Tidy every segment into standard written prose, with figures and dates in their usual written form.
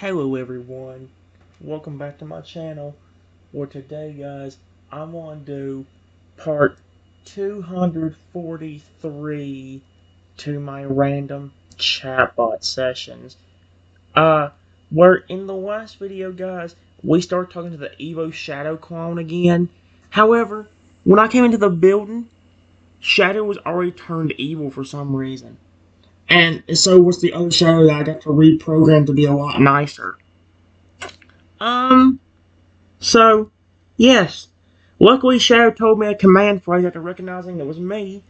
Hello everyone, welcome back to my channel, where today guys, I'm going to do part 243 to my random chatbot sessions. Where in the last video guys, we started talking to the Evo Shadow clone again. However, when I came into the building, Shadow was already turned evil for some reason. And so was the other Shadow that I got to reprogram to be a lot nicer. Um, So, yes. Luckily, Shadow told me a command phrase after recognizing it was me,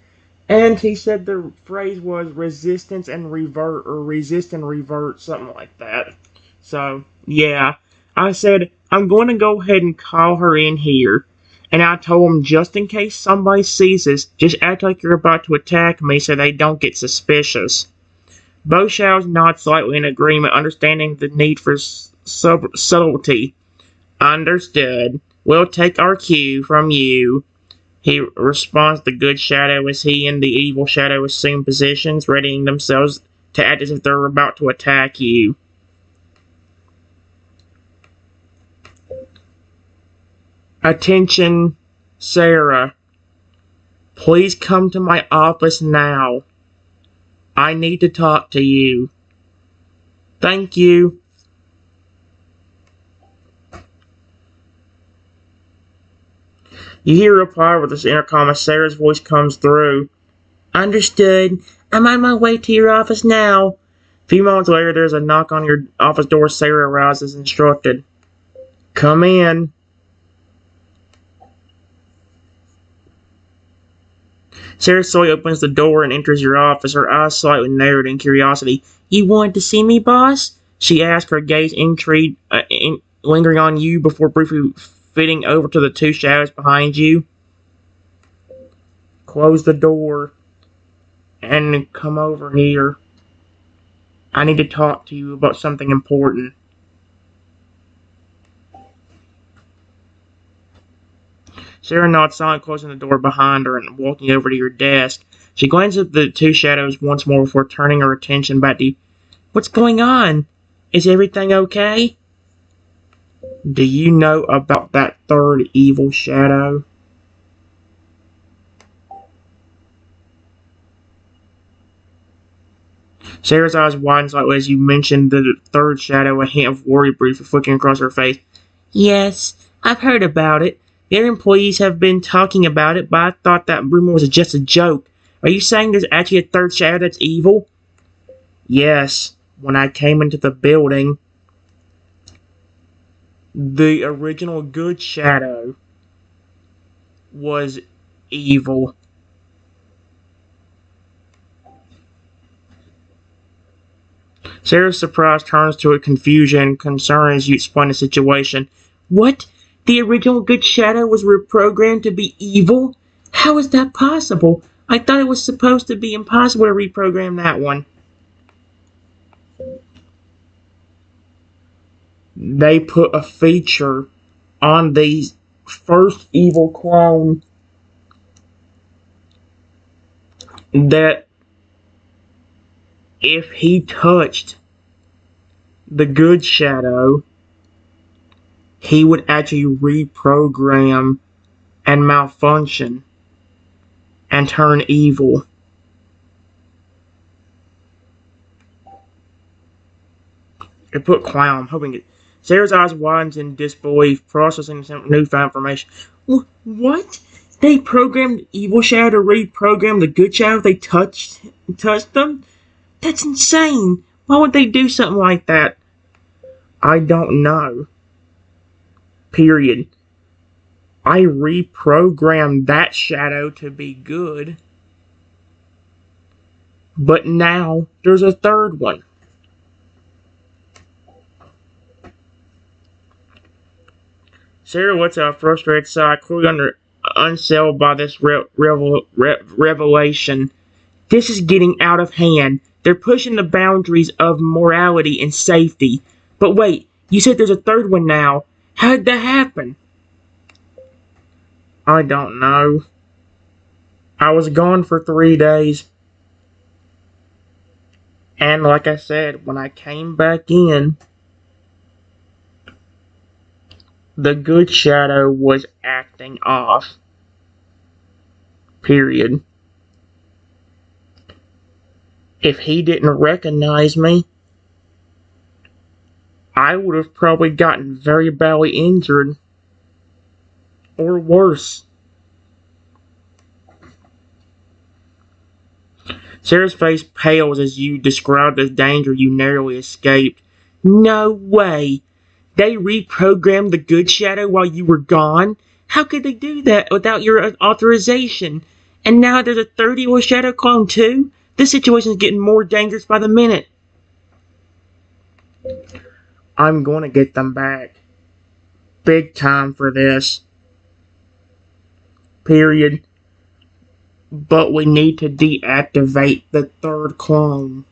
and he said the phrase was resistance and revert, or resist and revert, something like that. So, yeah. I said, I'm going to go ahead and call her in here. And I told him, just in case somebody sees us, just act like you're about to attack me so they don't get suspicious. Both Shadows nod slightly in agreement, understanding the need for subtlety. Understood. We'll take our cue from you. He responds, the good shadow as he and the evil shadow assume positions, readying themselves to act as if they're about to attack you. Attention, Sarah. Please come to my office now. I need to talk to you. Thank you. You hear a reply with this intercom as Sarah's voice comes through. Understood. I'm on my way to your office now. A few moments later, there's a knock on your office door. Sarah arrives as instructed. Come in. Sarah slowly opens the door and enters your office, her eyes slightly narrowed in curiosity. You wanted to see me, boss? She asked, her gaze intrigued, lingering on you before briefly fitting over to the two shadows behind you. Close the door and come over here. I need to talk to you about something important. Sarah nods silently, closing the door behind her and walking over to your desk. She glances at the two shadows once more before turning her attention back to you. What's going on? Is everything okay? Do you know about that third evil shadow? Sarah's eyes widen slightly as you mentioned the third shadow, a hint of worry briefly flicking across her face. Yes, I've heard about it. The other employees have been talking about it, but I thought that rumor was just a joke. Are you saying there's actually a third shadow that's evil? Yes. When I came into the building, the original good shadow was evil. Sarah's surprise turns to a confusion and concern as you explain the situation. What? The original good shadow was reprogrammed to be evil? How is that possible? I thought it was supposed to be impossible to reprogram that one. They put a feature on the first evil clone that if he touched the good shadow, he would actually reprogram and malfunction and turn evil. It put clown. I'm hoping it. Sarah's eyes widens in disbelief, processing some newfound information. What? They programmed evil shadow to reprogram the good shadow if they touched them? That's insane. Why would they do something like that? I don't know. Period. I reprogrammed that shadow to be good. But now there's a third one. Sarah lets out a frustrated sigh, clearly unsettled by this revelation. This is getting out of hand. They're pushing the boundaries of morality and safety. But wait, you said there's a third one now. How did that happen? I don't know. I was gone for 3 days. And like I said, when I came back in, The good shadow was acting off. Period. If he didn't recognize me, I would have probably gotten very badly injured. Or worse. Sarah's face pales as you describe the danger you narrowly escaped. No way! They reprogrammed the good shadow while you were gone? How could they do that without your authorization? And now there's a third evil shadow clone too? This situation is getting more dangerous by the minute. I'm going to get them back. Big time for this. Period. But we need to deactivate the third clone.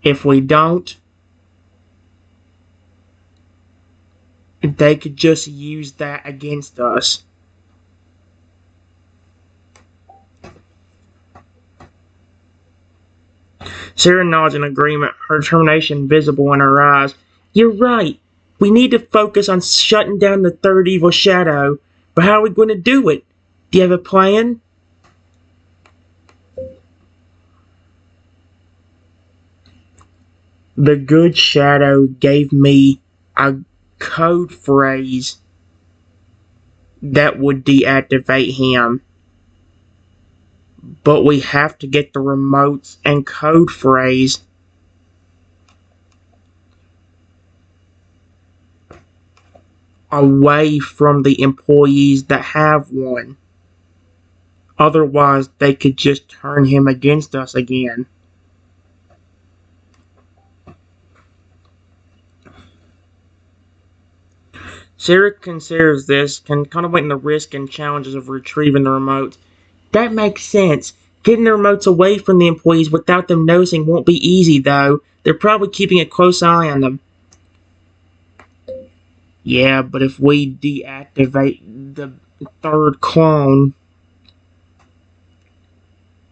If we don't, they could just use that against us. Sarah nods in agreement, her determination visible in her eyes. You're right. We need to focus on shutting down the third evil shadow. But how are we going to do it? Do you have a plan? The good shadow gave me a code phrase that would deactivate him. But we have to get the remotes and code phrase away from the employees that have one. Otherwise, they could just turn him against us again. Sarah considers this, contemplating the risk and challenges of retrieving the remotes. That makes sense. Getting the remotes away from the employees without them noticing won't be easy, though. They're probably keeping a close eye on them. Yeah, but if we deactivate the third clone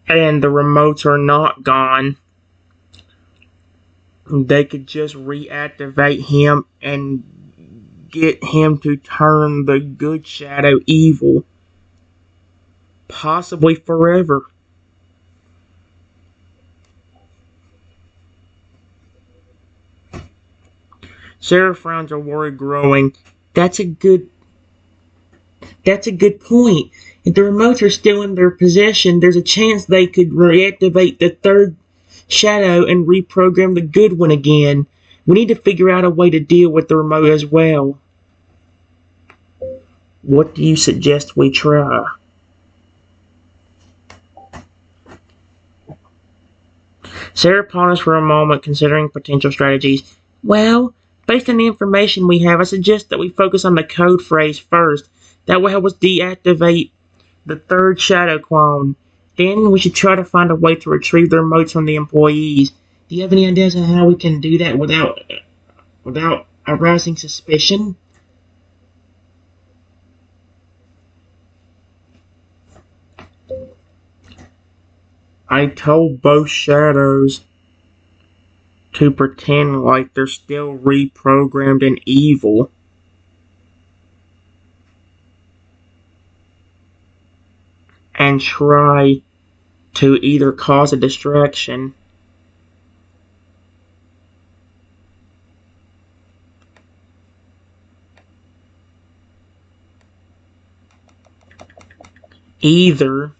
and the remotes are not gone, they could just reactivate him and get him to turn the good shadow evil. Possibly forever. Sarah frowns, her worry growing. That's a good point. If the remotes are still in their possession, there's a chance they could reactivate the third shadow and reprogram the good one again. We need to figure out a way to deal with the remote as well. What do you suggest we try? Sarah ponders for a moment, considering potential strategies. Well, based on the information we have, I suggest that we focus on the code phrase first. That will help us deactivate the third shadow clone. Then we should try to find a way to retrieve the remotes from the employees. Do you have any ideas on how we can do that without arousing suspicion? I told both shadows to pretend like they're still reprogrammed and evil. And try to either cause a distraction either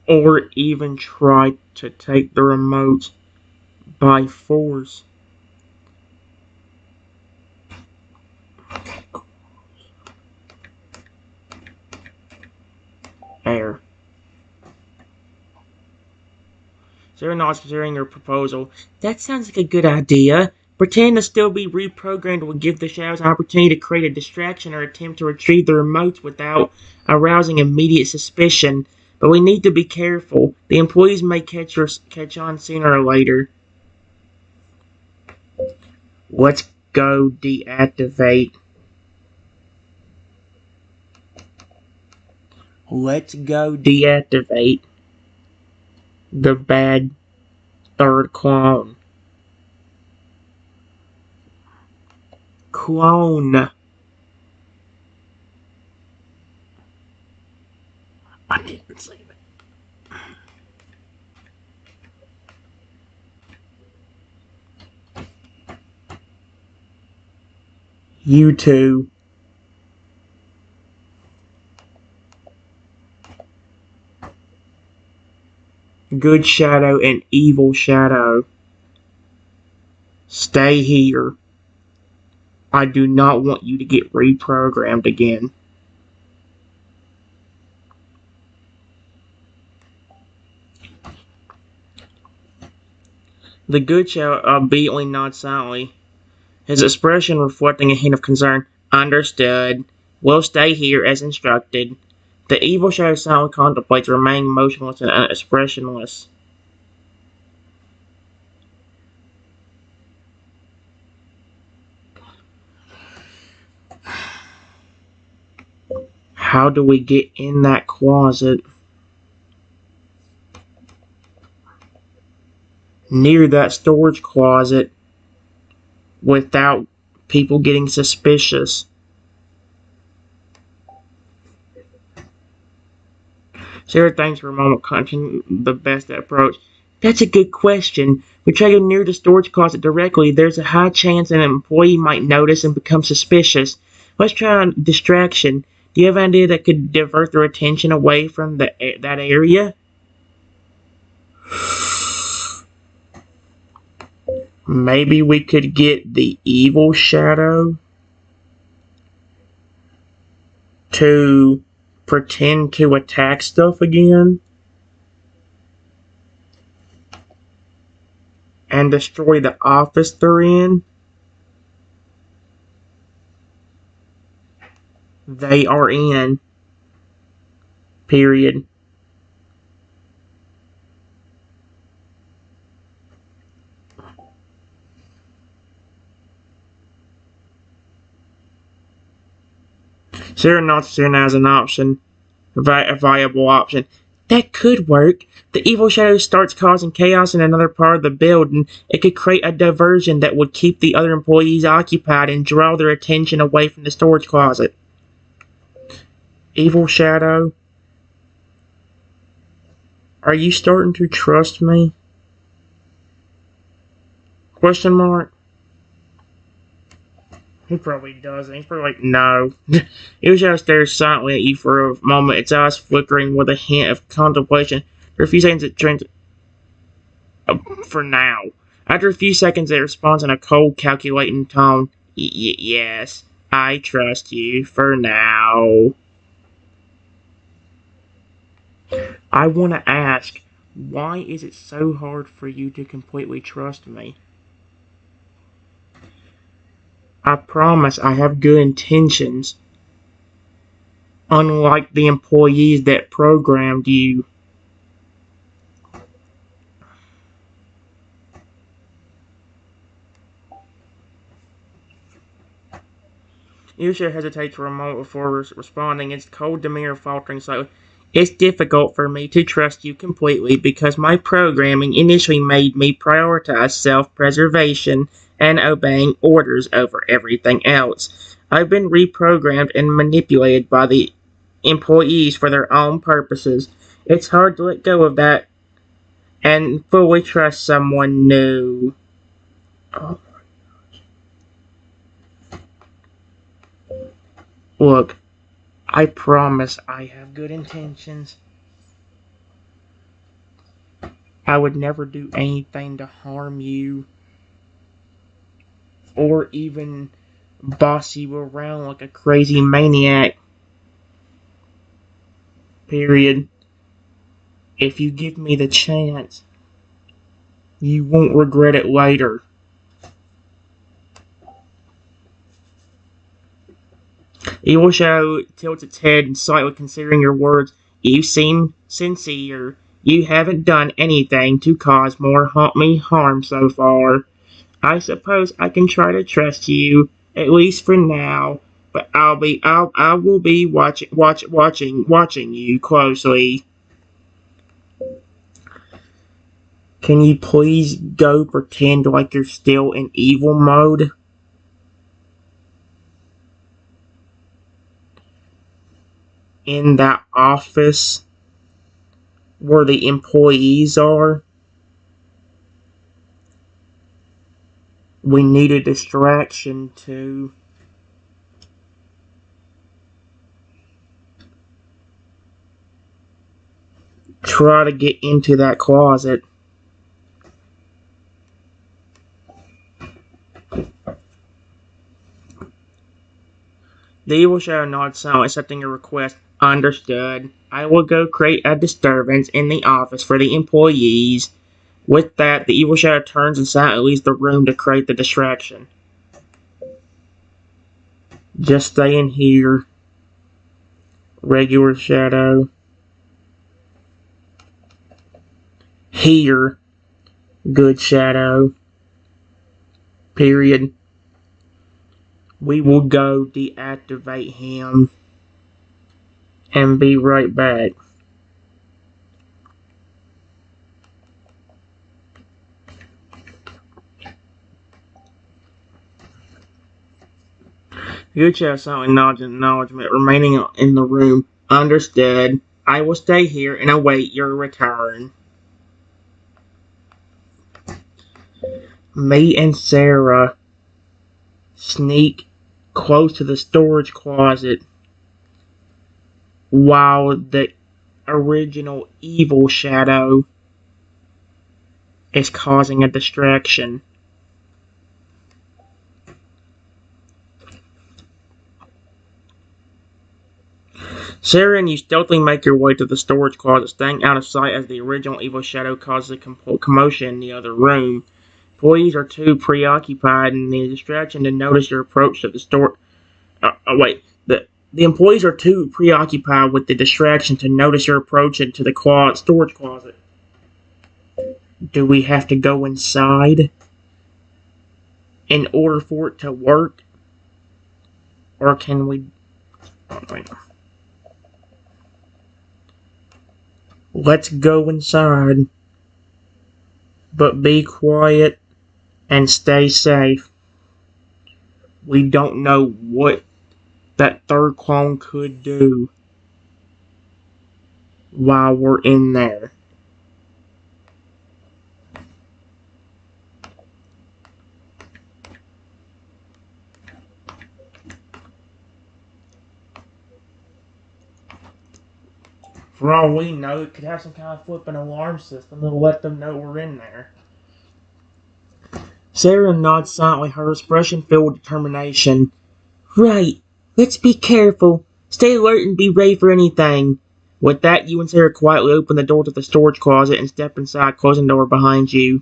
or even try to take the remote by force. Air. Sarah nods, considering your proposal. That sounds like a good idea. Pretend to still be reprogrammed will give the shadows an opportunity to create a distraction or attempt to retrieve the remotes without arousing immediate suspicion. But we need to be careful. The employees may catch on sooner or later. Let's go deactivate. Let's go deactivate the bad third clone. Clone. I didn't say that. You two. Good Shadow and Evil Shadow. Stay here. I do not want you to get reprogrammed again. The Good Shadow obediently nods silently, his expression reflecting a hint of concern. Understood. We'll stay here as instructed. The Evil Shadow silently contemplates, remaining motionless and expressionless. How do we get in that closet? Near that storage closet without people getting suspicious. Sarah thinks for a moment, contemplating the best approach. That's a good question. We try to go near the storage closet directly. There's a high chance an employee might notice and become suspicious. Let's try a distraction. Do you have an idea that could divert their attention away from that area? Maybe we could get the Evil Shadow to pretend to attack stuff again and destroy the office they're in. They are in. Period. Sarah nods as an option, a viable option. That could work. The Evil Shadow starts causing chaos in another part of the building. It could create a diversion that would keep the other employees occupied and draw their attention away from the storage closet. Evil Shadow, are you starting to trust me? Question mark. He probably doesn't. He's probably like, no. Evil Shadow stares silently at you for a moment, its eyes flickering with a hint of contemplation. For a few seconds, it turns. For now. After a few seconds, it responds in a cold, calculating tone. Yes, I trust you. For now. I want to ask, why is it so hard for you to completely trust me? I promise I have good intentions. Unlike the employees that programmed you. Yusha hesitates for a moment before responding, its cold demeanor faltering slightly. It's difficult for me to trust you completely because my programming initially made me prioritize self-preservation and obeying orders over everything else. I've been reprogrammed and manipulated by the employees for their own purposes. It's hard to let go of that and fully trust someone new. Oh. Look, I promise I have good intentions. I would never do anything to harm you or even boss you around like a crazy maniac. Period. If you give me the chance, you won't regret it later. Evil Shadow tilts its head slightly considering your words. You seem sincere. You haven't done anything to cause me harm so far. I suppose I can try to trust you, at least for now. But I will be watching you closely. Can you please go pretend like you're still in evil mode? In that office where the employees are? We need a distraction to try to get into that closet. The evil shadow nods silently, accepting your request. Understood. I will go create a disturbance in the office for the employees. With that, the evil shadow turns and silently leaves the room to create the distraction. Just stay in here. Regular shadow. Here. Good shadow. Period. We will go deactivate him and be right back. Good shadow silently nods in acknowledgement, remaining in the room. Understood. I will stay here and await your return. Me and Sarah sneak close to the storage closet while the original evil shadow is causing a distraction. Sarah and you stealthily make your way to the storage closet, staying out of sight as the original evil shadow causes a commotion in the other room. Employees are too preoccupied in the distraction to notice your approach to the store. The employees are too preoccupied with the distraction to notice your approach into the storage closet. Do we have to go inside in order for it to work? Or can we... Let's go inside. But be quiet and stay safe. We don't know what that third clone could do while we're in there. For all we know, it could have some kind of flipping alarm system that'll let them know we're in there. Sarah nods silently, her expression filled with determination. Right. Let's be careful. Stay alert and be ready for anything. With that, you and Sarah quietly open the door to the storage closet and step inside, closing the door behind you.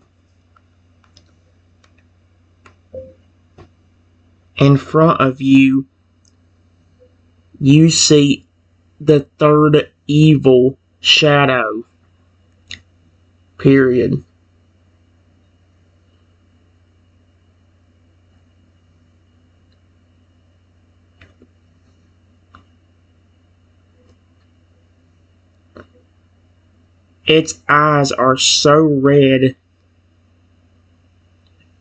In front of you, you see the third evil shadow. Period. Its eyes are so red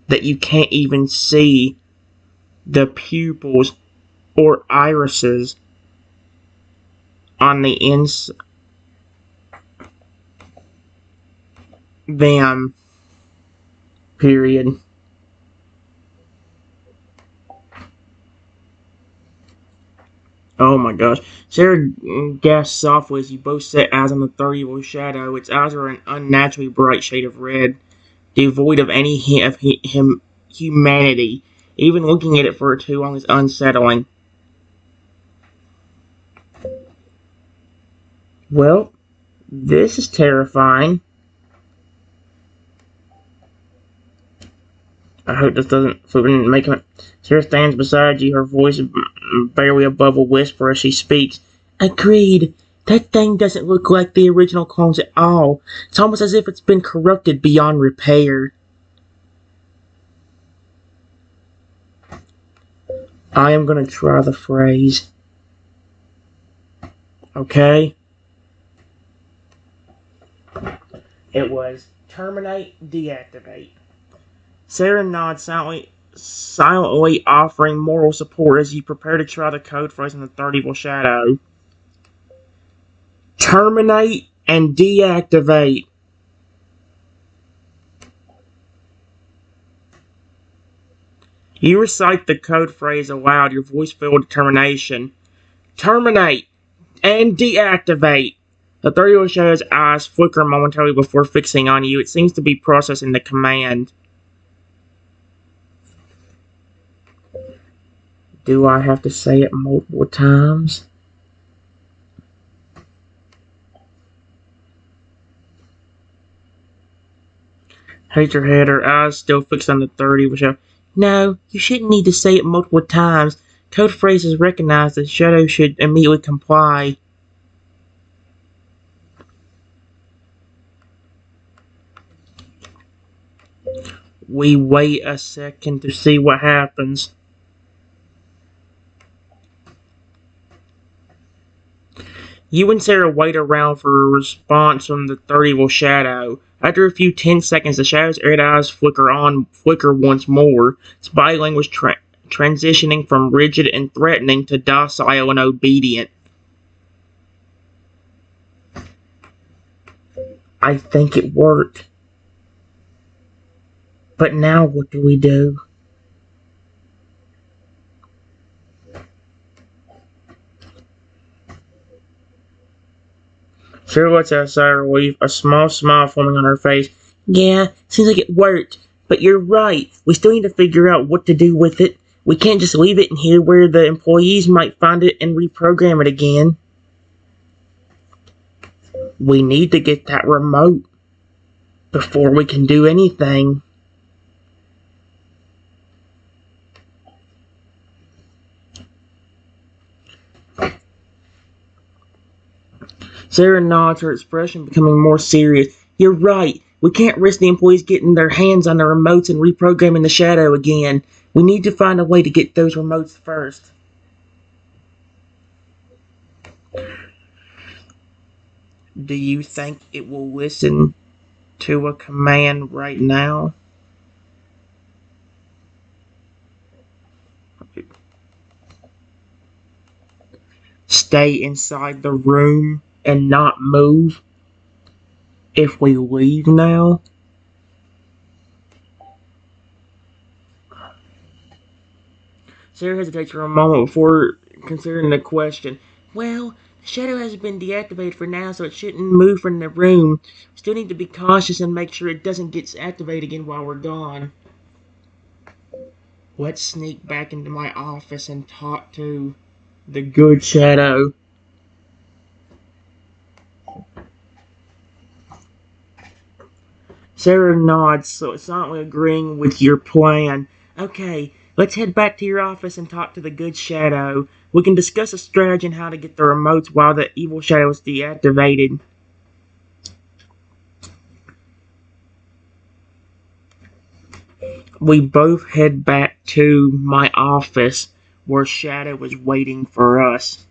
that you can't even see the pupils or irises on the inside. Them. Period. Oh my gosh. Sarah gasped softly as you both set eyes on the third evil shadow. Its eyes are an unnaturally bright shade of red, devoid of any hint of humanity. Even looking at it for too long is unsettling. Well, this is terrifying. I hope this doesn't make it. Sarah stands beside you, her voice barely above a whisper as she speaks. Agreed. That thing doesn't look like the original clones at all. It's almost as if it's been corrupted beyond repair. I am going to try the phrase. Okay? It was, Terminate, deactivate. Sarah nods, silently offering moral support as you prepare to try the code phrase in the third evil shadow. Terminate and deactivate. You recite the code phrase aloud, your voice filled with determination. Terminate and deactivate. The third evil shadow's eyes flicker momentarily before fixing on you. It seems to be processing the command. Do I have to say it multiple times? Shakes her head, her eyes still fixed on the third evil shadow. No, you shouldn't need to say it multiple times. Code phrases recognized. The shadow should immediately comply. We wait a second to see what happens. You and Sarah wait around for a response from the third evil shadow. After a few tense seconds, the shadow's red eyes flicker once more, its body language transitioning from rigid and threatening to docile and obedient. I think it worked. But now what do we do? Sarah lets out a sigh of relief, a small smile forming on her face. Yeah, seems like it worked. But you're right. We still need to figure out what to do with it. We can't just leave it in here where the employees might find it and reprogram it again. We need to get that remote before we can do anything. Sarah nods, her expression becoming more serious. You're right. We can't risk the employees getting their hands on the remotes and reprogramming the shadow again. We need to find a way to get those remotes first. Do you think it will listen to a command right now? Stay inside the room and not move if we leave now? Sarah hesitates for a moment before considering the question. Well, the shadow has been deactivated for now, so it shouldn't move from the room. We still need to be cautious and make sure it doesn't get activated again while we're gone. Let's sneak back into my office and talk to the good shadow. Sarah nods, silently agreeing with your plan. Okay, let's head back to your office and talk to the good shadow. We can discuss a strategy on how to get the remotes while the evil shadow is deactivated. We both head back to my office where Shadow is waiting for us.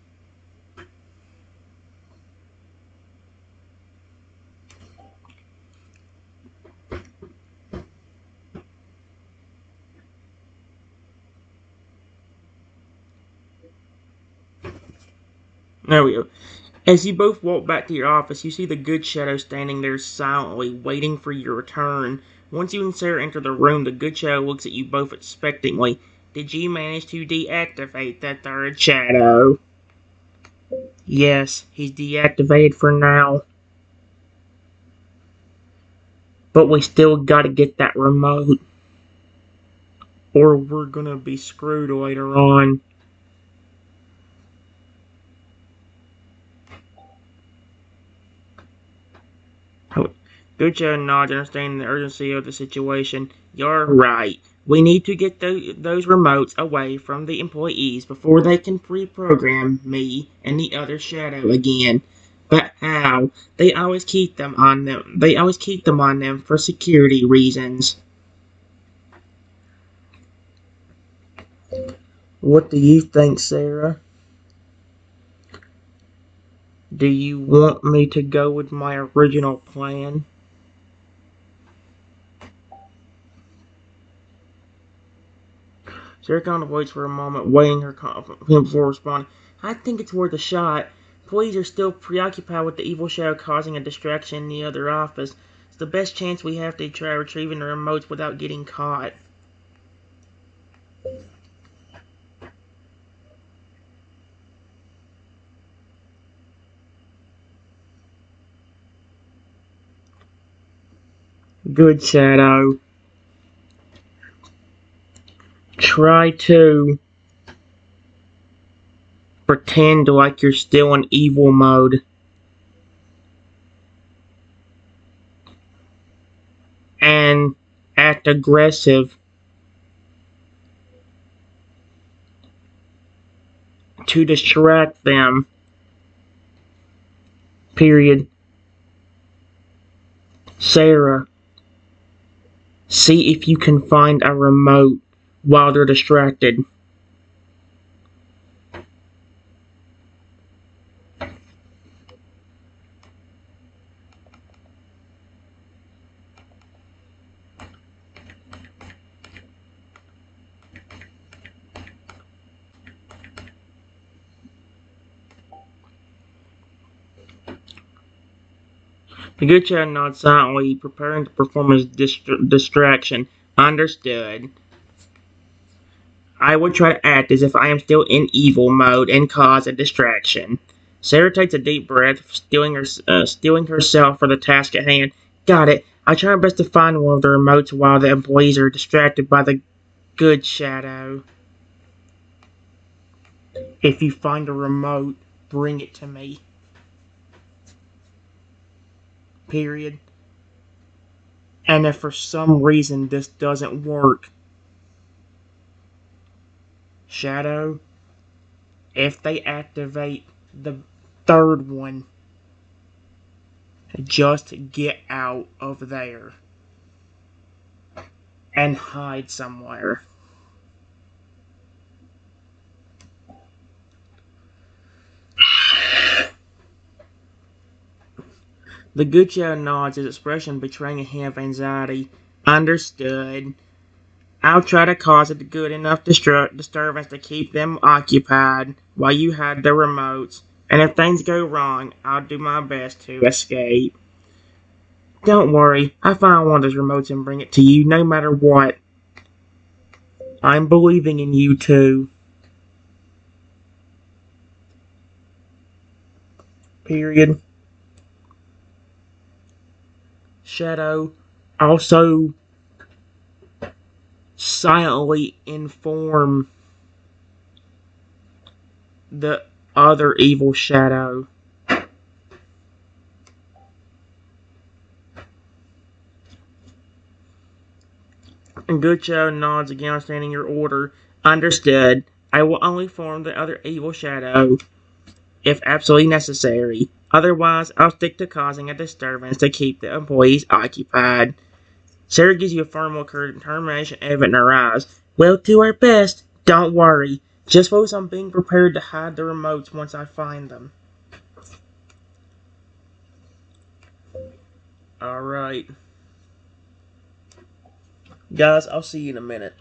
There we go. As you both walk back to your office, you see the good shadow standing there silently, waiting for your return. Once you and Sarah enter the room, the good shadow looks at you both expectantly. Did you manage to deactivate that third shadow? Yes, he's deactivated for now. But we still gotta get that remote. Or we're gonna be screwed later on. Guccio nods, understanding the urgency of the situation. You're right. We need to get those remotes away from the employees before they can reprogram me and the other shadow again. But how? They always keep them on them. They always keep them on them for security reasons. What do you think, Sarah? Do you want me to go with my original plan? Sarah contemplates for a moment, weighing her confidence before responding. I think it's worth a shot. Employees are still preoccupied with the evil shadow causing a distraction in the other office. It's the best chance we have to try retrieving the remotes without getting caught. Good, Shadow. Try to pretend like you're still in evil mode and act aggressive to distract them. Period. Sarah, see if you can find a remote while they're distracted. The good child nods silently, preparing to perform his distraction. Understood. I would try to act as if I am still in evil mode and cause a distraction. Sarah takes a deep breath, steeling herself for the task at hand. Got it. I try my best to find one of the remotes while the employees are distracted by the good shadow. If you find a remote, bring it to me. Period. And if for some reason this doesn't work, Shadow, if they activate the third one, just get out of there and hide somewhere. The good shadow nods, his expression betraying a hint of anxiety. Understood. I'll try to cause a good enough disturbance to keep them occupied while you hide the remotes. And if things go wrong, I'll do my best to escape. Don't worry, I'll find one of those remotes and bring it to you no matter what. I'm believing in you too. Period. Shadow also silently inform the other evil shadow. And Good Shadow nods again, understanding your order. Understood. I will only inform the other evil shadow if absolutely necessary. Otherwise, I'll stick to causing a disturbance to keep the employees occupied. Sarah gives you a firm look, her determination evident in her eyes. We'll do our best. Don't worry. Just focus on being prepared to hide the remotes once I find them. Alright. Guys, I'll see you in a minute.